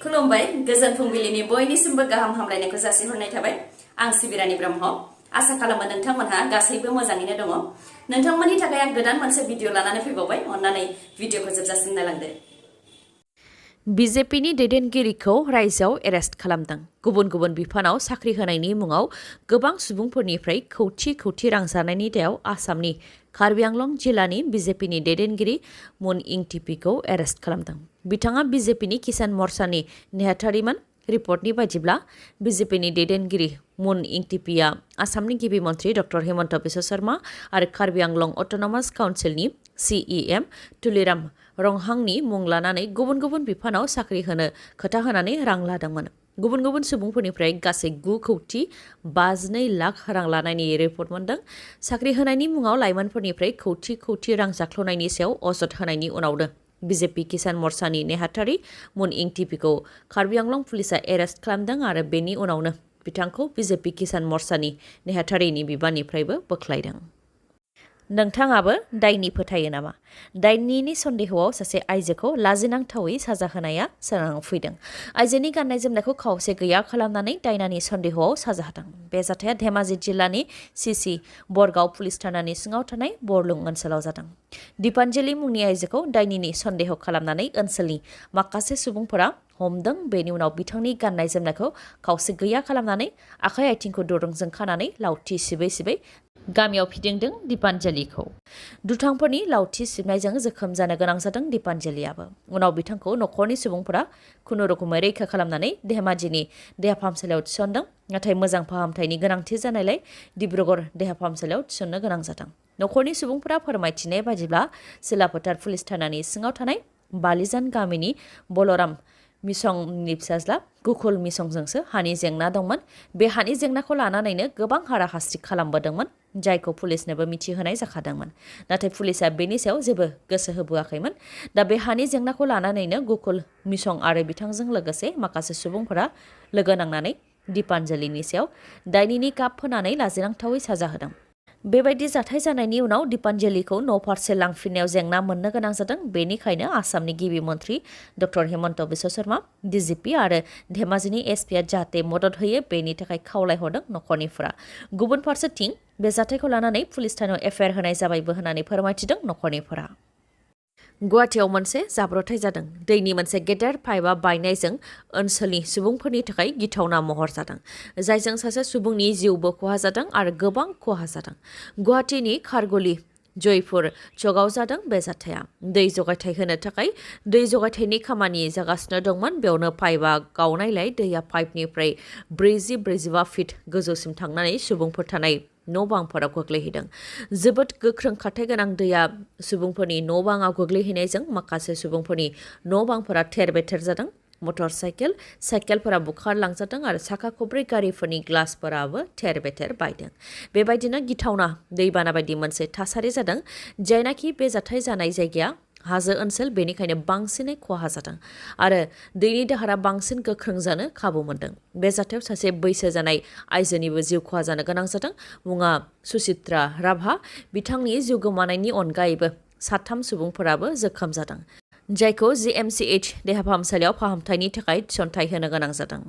खुलुमबाय गोजोन फुंबिलिनि बयनिसिमबो गाहाम हामलायनायखौ जासिहरनाय थाबाय आं सिबिरानि ब्रह्म आसा खालामो नोंथांमोनहा गासैबो मोजाङैनो दङ नोंथांमोननि थाखाय आं गोदान मोनसे भिडिअ लानानै फैबावबाय अन्नानै भिडिअखौ जोबजासिम नायलांदो बिजेपिनि दैदेनगिरिखौ रायजोआव एरेस्ट खालामदों गुबुन गुबुन बिफानाव साख्रि होनायनि मुङाव गोबां सुबुंफोरनिफ्राय खौथि रां जानायनि दायाव आसामनि कार्बि आंलं जिल्लानि बिजेपिनि दैदेनगिरि मुन इंटिपिखौ एरेस्ट खालामदों बिथाङा बिजेपिनि किसान मर्चानि नेहाथारिमोन रिपर्टनि बायदिब्ला बिजेपिनि दैदेनगिरि मुन इंटिपिया आसामनि गिबि मन्थ्रि डक्टर हेमन्त बिश्व शर्मा आरो कार्बि आंलं अट'नमास काउन्सिलनि CEM तुलिराम रंहांनि मुं लानानै गुबुन गुबुन बिफानाव साख्रि होनो खोथा होनानै रां लादोंमोन गुबुन गुबुन सुबुंफोरनिफ्राय गासै 9,52 लाख रां लानायनि रिपर्ट मोनदों साख्रि होनायनि मुङाव लाइमोनफोरनिफ्राय खौथि रां जाख्ल'नायनि सायाव अजद होनायनि उनावनो बिजेपि किसान मर्चानि नेहाथारि मुन इंटिपिखौ कार्बि आंलं पुलिसा एरेस्ट खालामदों आरो बेनि उनावनो बिथांखौ बिजेपि किसान मर्चानि नेहाथारिनि बिबाननिफ्रायबो बोख्लायदों नोंथाङाबो दायनि फोथायो नामा दायनिनि सन्देहआव सासे आइजोखौ लाजिनांथावै साजा होनाया सोराङाव फैदों आइजोनि गाननाय जोमनायखौ खावसे गैया खालामनानै दायनानि सन्देहआव साजा होदों बे जाथाया धेमाजि जिल्लानि सिसि बरगाव पुलिस थानानि सिङाव थानाय बरलुं ओनसोलाव जादों दीपान्जलि मुंनि आइजोखौ दायनिनि सन्देह खालामनानै ओनसोलनि माखासे सुबुंफोरा हमदों बेनि उनाव बिथांनि गाननाय जोमनायखौ खावसे गैया खालामनानै आखाइ आथिंखौ दुरुंजों खानानै लावथि सिबै गामियाव फिदिंदों दीपान्जलिखौ दुथांफोरनि लावथि सिबनायजों जोखोम जानो गोनां जादों दीपान्जलियाबो उनाव बिथांखौ नखरनि सुबुंफोरा खुनुरुखुमै रैखा खालामनानै धेमाजिनि देहा फाहामसालियाव थिसनदों नाथाय मोजां फाहामथायनि गोनांथि जानायलाय डिब्रुगड़ देहा फाहामसालियाव थिसननो गोनां जादों नखरनि सुबुंफोरा फोरमायथिनाय बायदिब्ला सिलाफोथार पुलिस थानानि सिङाव थानाय बालिजान गामिनि बलराम मिसंनि फिसाज्ला गुकुल मिसंजोंसो हानि जेंना दंमोन बे हानि जेंनाखौ लानानैनो गोबां हाराहास्रि खालामबोदोंमोन जायखौ पुलिसनोबो मिथिहोनाय जाखादोंमोन नाथाय पुलिसा बेनि सायाव जेबो गोसो होबोआखैमोन दा बे हानि जेंनाखौ लानानैनो गुकुल मिसं आरो बिथांजों लोगोसे माखासे सुबुंफोरा लोगो नांनानै दीपान्जलिनि सायाव दायनिनि गाब फोनानै लाजिनांथावै साजा होदों बेबायदि जाथाय जानायनि उनाव दीपान्जलिखौ न'फारसे लांफिननायाव जेंना मोननो गोनां जादों बेनिखायनो आसामनि गिबि मन्थ्रि डक्टर हेमन्त बिश्व शर्मा DGP आरो धेमाजिनि SPआ जाहाथे मदद होयो बेनि थाखाय खावलायहरदों नखरनिफोरा गुबुन फारसेथिं बे जाथायखौ लानानै पुलिस थानायाव FIR होनाय जाबायबो होननानै फोरमायथिदों नखरनिफोरा गुवाहाटीआव मोनसे जाब्रबथाय जादों दैनि मोनसे गेदेर पाइपआ बायनायजों ओनसोलनि सुबुंफोरनि थाखाय गिथावना महर जादों जायजों सासे सुबुंनि जिउबो खहा जादों आरो गोबां खहा जादों गुवाहाटीनि खारगुली जयपुर चौकआव जादों बे जाथाया दै जगायथाय होनो थाखाय दै जगायथायनि खामानि जागासिनो दंमोन बेयावनो पाइपआ गावनायलाय दैया पाइपनिफ्राय 40-45 फिट गोजौसिम थांनानै सुबुंफोर थानाय न' बांफोराव गोग्लैहैदों जोबोद गोख्रों खारथाय गोनां दैया सुबुंफोरनि न' बाङाव गोग्लैहैनायजों माखासे सुबुंफोरनि न' बांफोरा थेर बेथेर जादों मटर साइकेलफोरा बुखारलांजादों आरो साखा खब्रै गारिफोरनि ग्लासफोराबो थेर बेथेर बायदों बेबायदिनो गिथावना दैबाना बायदि मोनसे थासारि जादों जायनाखि बे जाथाय जानाय जायगाया हाजो ओनसोल बेनिखायनो बांसिनै खहा जादों आरो दैनि दाहारा बांसिन गोख्रों जानो खाबु मोनदों बे जाथायाव सासे बैसो जानाय आइजोनिबो जिउ खहा जानो गोनां जादों मुङा सुचित्रा राभा बिथांनि जिउ गोमानायनि अनगायैबो 3 सुबुंफोराबो जोखोम जादों जायखौ GMCH देहा फाहामसालियाव फाहामथायनि थाखाय थिसनथाय होनो गोनां जादों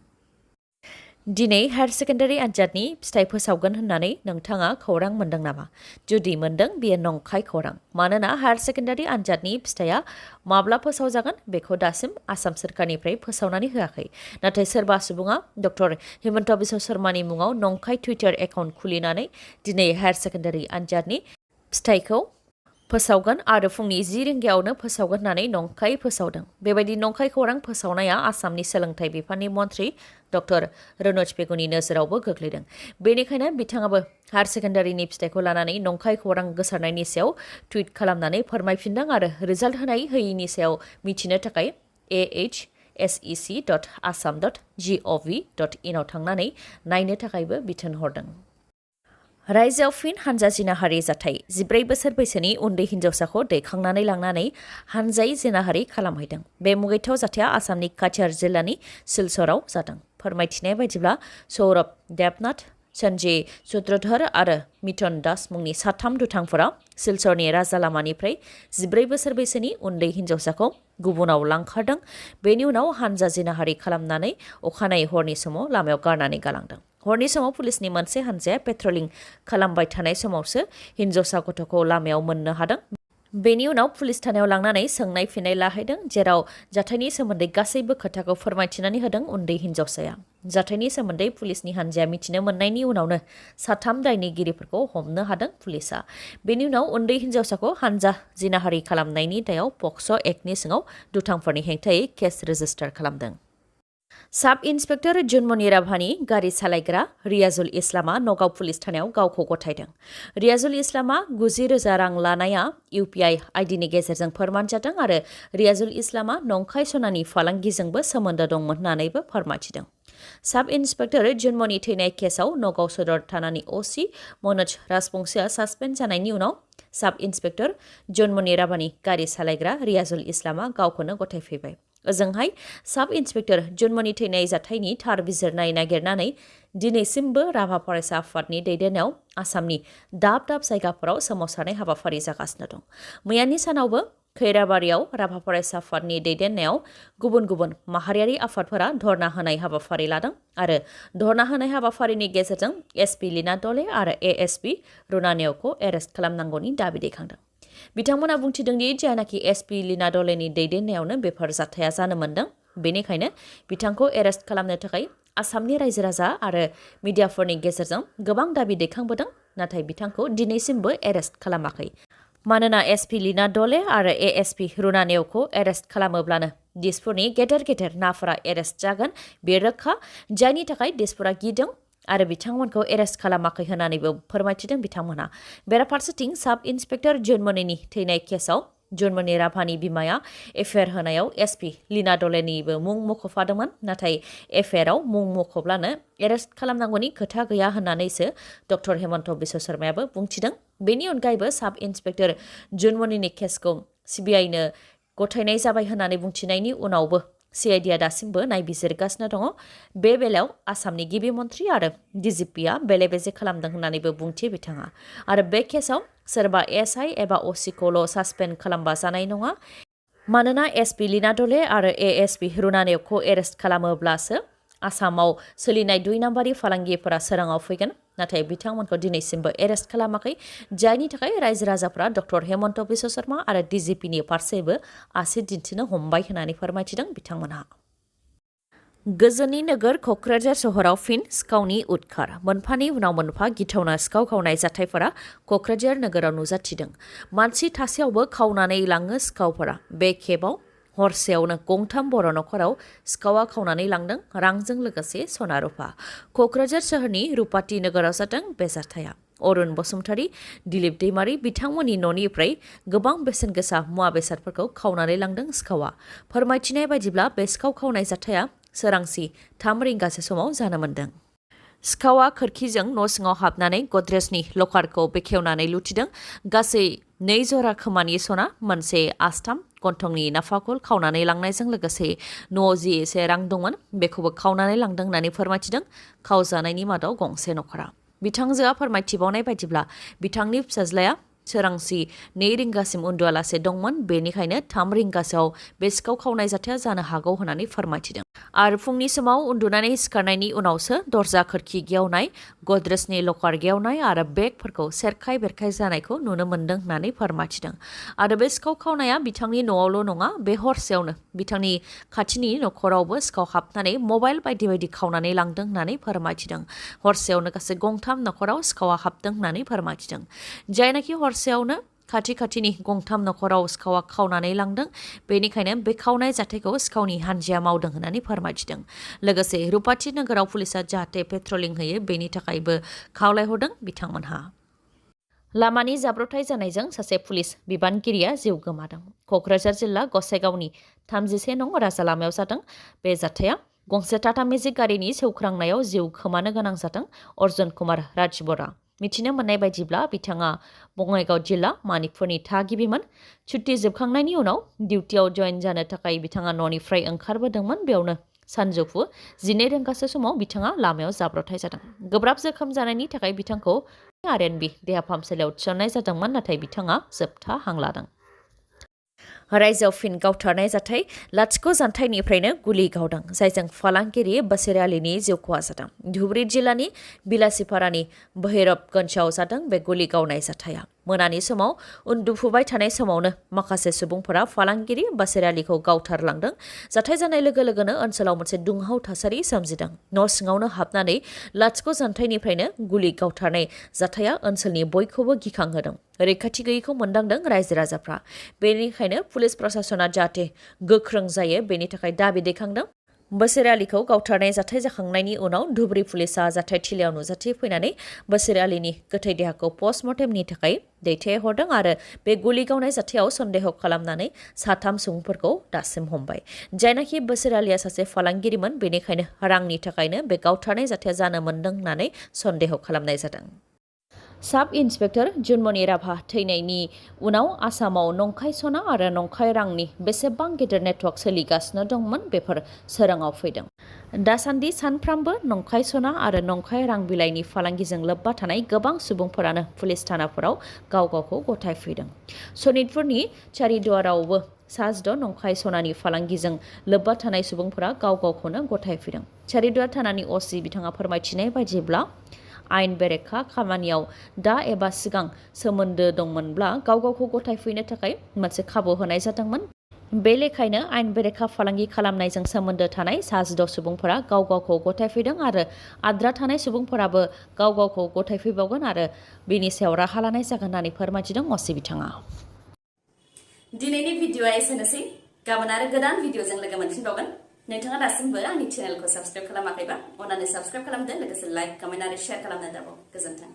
दिनै हायार सेकेन्डारि आनजादनि फिथाइ फोसावगोन होननानै नोंथाङा खौरां मोनदों नामा जुदि मोनदों बेयो नंखाय खौरां मानोना हायार सेकेन्डारि आनजादनि फिथाइया माब्ला फोसावजागोन बेखौ दासिम आसाम सोरखारनिफ्राय फोसावनानै होआखै नाथाय सोरबा सुबुङा डक्टर हेमन्त बिश्व शर्मानि मुङाव नंखाय टुइटार एकाउन्ट खुलिनानै दिनै हायार सेकेन्डारि आनजादनि फिथाइखौ फोसावगोन आरो फुंनि 10 रिंगायावनो फोसावगोन होननानै नंखाय फोसावदों बेबायदि नंखाय खौरां फोसावनाया आसामनि सोलोंथाइ बिफाननि मन्थ्रि डक्टर रनज पेगुनि नोजोरावबो गोग्लैदों बेनिखायनो बिथाङाबो हायार सेकेन्डारिनि फिथाइखौ लानानै नंखाय खौरां गोसारनायनि सायाव टुइट खालामनानै फोरमायफिनदों आरो रिजाल्ट होनाय होयिनि सायाव मिथिनो थाखाय ahsec.assam.gov.in आव थांनानै नायनो थाखायबो बिथोन हरदों रायजोआव फिन हानजा जिनाहारि जाथाय 14 बोसोर बैसोनि उन्दै हिन्जावसाखौ दैखांनानै लांनानै हानजायै जिनाहारि खालामहैदों बे मुगैथाव जाथाया आसामनि काछार जिल्लानि सिलचराव जादों फोरमायथिनाय बायदिब्ला सौरभ देबनाथ सन्जय सूत्रधर आरो मिथुन दास मुंनि साथाम दुथांफोरा सिलचरनि राजा लामानिफ्राय 14 बोसोर बैसोनि उन्दै हिन्जावसाखौ गुबुनाव लांखारदों। बेनि उनाव हानजा जिनाहारि खालामनानै अखानायै हरनि समाव लामायाव गारनानै गालांदों। हरनि समाव पुलिसनि मोनसे हानजाया पेट्रलिं खालामबाय थानाय समावसो हिन्जावसा गथ'खौ लामायाव मोननो हादों। बेनि उनाव पुलिस थानायाव लांनानै सोंनाय फिननाय लाहैदों, जेराव जाथायनि सोमोन्दै गासैबो खोथाखौ फोरमायथिनानै होदों उन्दै हिन्जावसाया। जाथायनि सोमोन्दै पुलिसनि हानजाया मिथिनो मोननायनि उनावनो साथाम दायनिगिरिफोरखौ हमनो हादों पुलिसा। बेनि उनाव उन्दै हिन्जावसाखौ हानजा जिनाहारि खालामनायनि दायाव पक्स' एक्टनि सिङाव दुथांफोरनि हेंथायै केस रेजिस्टार खालामदों। साब इन्सपेक्टर जुनमनि राभानि गारि सालायग्रा रियाजुल इस्लामा नगाव पुलिस थानायाव गावखौ गथायदों। रियाजुल इस्लामा 90,000 रां लानाया UPI आइडिनि गेजेरजों फोरमान जादों आरो रियाजुल इस्लामा नंखाय सनानि फालांगिजोंबो सोमोन्दो दंमोन होननानैबो फोरमायथिदों। साब इन्सपेक्टर जुनमनि थैनाय केसाव नगाव सदर थानानि OC मनोज राजबंसीआ सासपेन्ड जानायनि उनाव साब इन्सपेक्टर जुनमनि राभानि गारि सालायग्रा रियाजुल इस्लामा गावखौनो गथायफैबाय। ओजोंहाय साब इन्सपेक्टर जुनमनि थैनाय जाथायनि थार बिजिरनाय नागिरनानै दिनैसिमबो राभा फरायसा आफादनि दैदेननायाव आसामनि दाब दाब जायगाफोराव सोमावसारनाय हाबाफारि जागासिनो दं। मैयानि सानावबो खैराबारियाव राभा फरायसा आफादनि दैदेननायाव गुबुन गुबुन माहारियारि आफादफोरा धर्ना होनाय हाबाफारि लादों आरो धर्ना होनाय हाबाफारिनि गेजेरजों SP लीना दले आरो ASP रुना नेवखौ एरेस्ट खालामनांगौनि दाबि दैखांदों। बिथांमोना बुंथिदोंदि जायनाखि SP लीना दलेनि दैदेननायावनो बेफोर जाथाया जानो मोन्दों, बेनिखायनो बिथांखौ एरेस्ट खालामनो थाखाय आसामनि रायजो राजा आरो मिडियाफोरनि गेजेरजों गोबां दाबि दैखांबोदों, नाथाय बिथांखौ दिनैसिमबो एरेस्ट खालामाखै। मानोना SP लीना दले आरो ASP रुना नेवखौ एरेस्ट खालामोब्लानो दिसपुरनि गेदेर गेदेर नाफोरा एरेस्ट जागोन, बे रोखा, जायनि थाखाय दिसपुरा गिदों आरो बिथांमोनखौ एरेस्ट खालामाखै होननानैबो फोरमायथिदों बिथांमोना। बेराफारसेथिं साब इन्सपेक्टर जुनमनिनि थैनाय केसाव जुनमनि राभानि बिमाया एफआइआर होनायाव SP लीना दलेनिबो मुं मख'फादोंमोन, नाथाय एफआइआराव मुं मख'ब्लानो एरेस्ट खालामनांगौनि खोथा गैया होननानैसो डक्टर हेमन्त बिश्व शर्मायाबो बुंथिदों। बेनि अनगायैबो साब इन्सपेक्टर जुनमनिनि केसखौ CBIनो गथायनाय जाबाय होननानै बुंथिनायनि उनावबो CIDआ दासिमबो नायबिजिरगासिनो दङ। बे बेलायाव आसामनि गिबि मन्थ्रि आरो DGPआ बेले बेजे खालामदों होननानैबो बुंथियो बिथाङा। आरो बे केसाव सोरबा SI एबा OCखौल' सासपेन्ड खालामबा जानाय नङा, मानोना SP लीना दले आरो ASP रुना नेवखौ एरेस्ट खालामोब्लासो आसामाव सोलिनाय 2 नाम्बारि फालांगिफोरा सोराङाव फैगोन, नाथाय बिथांमोनखौ दिनैसिमबो एरेस्ट खालामाखै, जायनि थाखाय रायजो राजाफोरा डक्टर हेमन्त बिश्व शर्मा आरो DGPनि फारसेबो आसि दिन्थिनो हमबाय होननानै फोरमायथिदों बिथांमोनहा। गोजोननि नोगोर क'क्राझार सहराव फिन सिखावनि उदखार। मोनफानि उनाव मोनफा गिथावना सिखाव खावनाय जाथायफोरा क'क्राझार नोगोराव नुजाथिदों। मानसि थासेयावबो खावनानै लाङो सिखावफोरा। बे खेबाव हरसेयावनो गंथाम बर' नखराव सिखावा खावनानै लांदों रांजों लोगोसे सना रुफा। क'क्राझार सोहोरनि रुपाथि नोगोराव जादों बे जाथाया। अरुण बसुमतारी, दिलीप दैमारी बिथांमोननि न'निफ्राय गोबां बेसेन गोसा मुवा बेसादफोरखौ खावनानै लांदों सिखावा। फोरमायथिनाय बायदिब्ला बे सिखाव खावनाय जाथाया सोरांसि 3 रिंगासो समाव जानो मोन्दों। सिखावा खोरखिजों न' सिङाव हाबनानै गद्रेजनि लकारखौ बेखेवनानै लुथिदों। गासै 2 जरा खोमानि सना, मोनसे आस्थाम, गन्थंनि नाफाखुल खावनानै लांनायजों लोगोसे न'आव जि एसे रां दंमोन बेखौबो खावनानै लांदों होननानै फोरमायथिदों खावजानायनि मादाव गंसे नखरा। बिथांजोआ फोरमायथिबावनाय बायदिब्ला बिथांनि फिसाज्लाया सोरांसि 2 रिंगासिम उन्दुआलासे दंमोन, बेनिखायनो 3 रिंगासोआव बे सिखाव खावनाय जाथाया जानो हागौ होननानै फोरमायथिदों। आरो फुंनि समाव उन्दुनानै सिखारनायनि उनावसो दरजा खोरखि गेवनाय, गद्रेजनि लकार गेवनाय आरो बेगफोरखौ सेरखाय बेरखाय जानायखौ नुनो मोन्दों होननानै फोरमायथिदों। आरो बे सिखाव खावनाया बिथांनि न'आवल' नङा, बे हरसेयावनो बिथांनि खाथिनि नखरावबो सिखाव हाबनानै मबाइल बायदि बायदि खावनानै लांदों होननानै फोरमायथिदों। हरसेयावनो गासै गंथाम नखराव सिखावा हाबदों होननानै फोरमायथिदों। जायनाखि हरसेयावनो खाथि खाथिनि गंथाम नखराव सिखावा खावनानै लांदों, बेनिखायनो बे खावनाय जाथायखौ सिखावनि हानजाया मावदों होननानै फोरमायथिदों। लोगोसे रुपाथि नोगोराव पुलिसा जाहाथे पेट्रलिं होयो बेनि थाखायबो खावलायहरदों बिथांमोनहा। लामानि जाब्रबथाय जानायजों सासे पुलिस बिबानगिरिया जिउ गोमादों। क'क्राझार जिल्ला गसाइगावनि 31 नं राजा लामायाव जादों बे जाथाया। गंसे टाटा मेजिक गारिनि सौख्रांनायाव जिउ खोमानो गोनां जादों अर्जुन कुमार राजबरा। मिथिनो मोननाय बायदिब्ला बिथाङा बङाइगाव जिल्ला मानिकपुरनि थागिबिमोन। छुट्टी जोबखांनायनि उनाव डिउटियाव जइन जानो थाखाय बिथाङा न'निफ्राय ओंखारबोदोंमोन। बेयावनो सानजौफु 12 रिंगासो समाव बिथाङा लामायाव जाब्रबथाय जादों। गोब्राब जोखोम जानायनि थाखाय बिथांखौ आरएनबि देहा फाहामसालियाव थिसननाय जादोंमोन, नाथाय बिथाङा जोबथा हां लादों। रायजोआव फिन गावथारनाय जाथाय, लाथिख' जानथाइनिफ्रायनो गुलि गावदों, जायजों फालांगिरि बसिर आलीनि जिउ खहा जादों। धुबुरी जिल्लानि बिलासिपारानि भैरबगन्जआव जादों बे गुलि गावनाय जाथाया। मोनानि समाव उन्दुफुबाय थानाय समावनो माखासे सुबुंफोरा फालांगिरि बसिर आलीखौ गावथारलांदों। जाथाय जानाय लोगो लोगोनो ओनसोलाव मोनसे दुंहाव थासारि सोमजिदों। न' सिङावनो हाबनानै लाथिख' जानथाइनिफ्रायनो गुलि गावथारनाय जाथाया ओनसोलनि बयखौबो गिखांहोदों। रैखाथि गैयैखौ मोनदांदों रायजो राजाफ्रा। बेनिखायनो पुलिस प्रशासना जाहाथे गोख्रों जायो बेनि थाखाय दाबि दैखांदों। बसिर आलीखौ गावथारनाय जाथाय जाखांनायनि उनाव धुबुरी पुलिसा जाथायथिलियाव नुजाथिफैनानै बसिर आलीनि गोथै देहाखौ पस्टमर्टेमनि थाखाय दैथायहरदों आरो बे गुलि गावनाय जाथायाव सन्देह खालामनानै 3 सुबुंफोरखौ दासिम हमबाय। जायनाखि बसिर आलीया सासे फालांगिरिमोन, बेनिखायनो रांनि थाखायनो बे गावथारनाय जाथाया जानो मोन्दों होननानै सन्देह खालामनाय जादों। साब इन्सपेक्टर जुनमनि राभा थैनायनि उनाव आसामाव नंखाय सना आरो नंखाय रांनि बेसेबां गेदेर नेटवर्क सोलिगासिनो दंमोन बेफोर सोराङाव फैदों। दासान्दि सानफ्रामबो नंखाय सना आरो नंखाय रां बिलाइनि फालांगिजों लोब्बा थानाय गोबां सुबुंफोरानो पुलिस थानाफोराव गाव गावखौ गथायफैदों। सनितपुरनि चारिदुवारावबो सा6 नंखाय सनानि फालांगिजों लोब्बा थानाय सुबुंफोरा गाव गावखौनो गथायफैदों। चारिदुवार थानानि असि बिथाङा फोरमायथिनाय बायदिब्ला आयेन बेरेखा खामानियाव दा एबा सिगां सोमोन्दो दंमोनब्ला गाव गावखौ गथायफैनो थाखाय मोनसे खाबु होनाय जादोंमोन। बे लेखायैनो आयेन बेरेखा फालांगि खालामनायजों सोमोन्दो थानाय सा6 सुबुंफोरा गाव गावखौ गथायफैदों आरो आद्रा थानाय सुबुंफोराबो गाव गावखौ गथायफैबावगोन आरो बेनि सायाव राहा लानाय जागोन होननानै फोरमायथिदों असि बिथाङा। दिनैनि भिडिअआ एसेनोसै। गाबोन आरो गोदान भिडिअजों लोगो मोनफिनबावगोन। नोंथाङा दासिमबो आंनि चेनेलखौ साबस्क्राइब खालामाखैबा अन्नानै साबस्क्राइब खालामदो, लोगोसे लाइक, कमेन्ट आरो शेयार खालामनो दाबाव। गोजोन्थों।